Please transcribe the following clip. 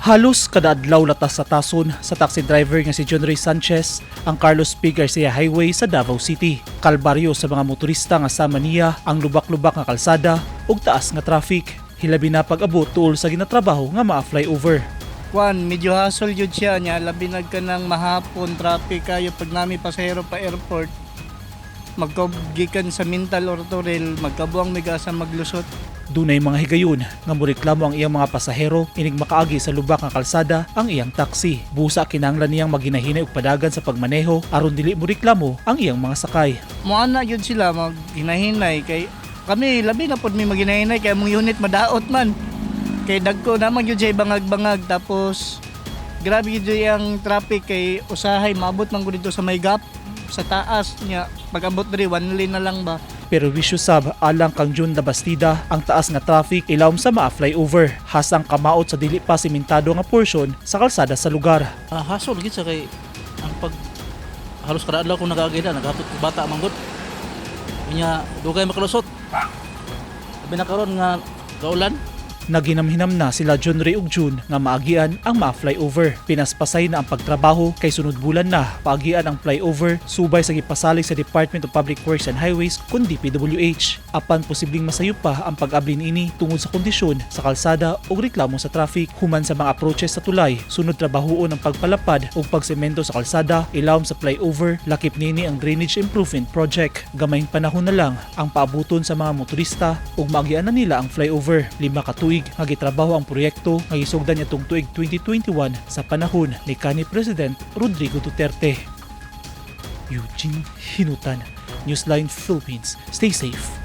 Halos kada adlaw latas sa tason sa taxi driver nga si John Ray Sanchez ang Carlos P. Garcia Highway sa Davao City. Kalbaryo sa mga motorista nga sama niya ang lubak-lubak nga kalsada ug taas nga traffic. Hilabi na pag-abot tuol sa ginatrabaho nga ma-flyover. Medyo hassle jud siya nya labi nagkanang mahapon traffic kayo pag nami pasahero pa airport. Magkagikan sa Mintal or Toril, magkabuang miga sa maglusot. Dunay mga higayon nga moreklamo ang iyang mga pasahero inig makaagi sa lubak nga kalsada ang iyang taxi. Busa kinahanglan niyang maginahinay og padagan sa pagmaneho aron dili moreklamo ang iyang mga sakay. Moana jud sila maghinahinay kay kami labi na pod mi maghinahinay kay among unit madaot man. Kay dagko naman yun siya bangag-bangag tapos grabe yun yung traffic kay usahay maabot man ko dito sa may gap sa taas niya pag-abot diri one lane na lang ba. Pero wisyo sab alang kang June da Bastida ang taas nga traffic ilawom sa ma-flyover hasang kamaot sa dili pa simentado nga portion sa kalsada sa lugar. Hasol gid sa kay ang pag halos kada adlaw ko nagaagida naghatod ko bata manggod. Inya dugay makalusot. Abi na karon nga kaulan. Naginamhinam na sila John Ray ug June nga maagian ang ma-flyover. Pinaspasay na ang pagtrabaho kay sunod bulan na paagian ang flyover subay sa gipasalig sa Department of Public Works and Highways kun DPWH. Apan posibleng masayo pa ang pag-abli niini tungod sa kondisyon sa kalsada ug reklamo sa traffic. Human sa mga approaches sa tulay, sunod trabahoon ang pagpalapad ug pagsemento sa kalsada ilawom sa flyover. Lakip niini ang drainage improvement project. Gamayng panahon na lang ang paabuton sa mga motorista ug maagian na nila ang flyover. 5 ka tuig nga gitrabaho ang proyekto nga gisugdan niya tung tuig 2021 sa panahon ni kanhi President Rodrigo Duterte. Eugene Hinutan, Newsline Philippines. Stay safe.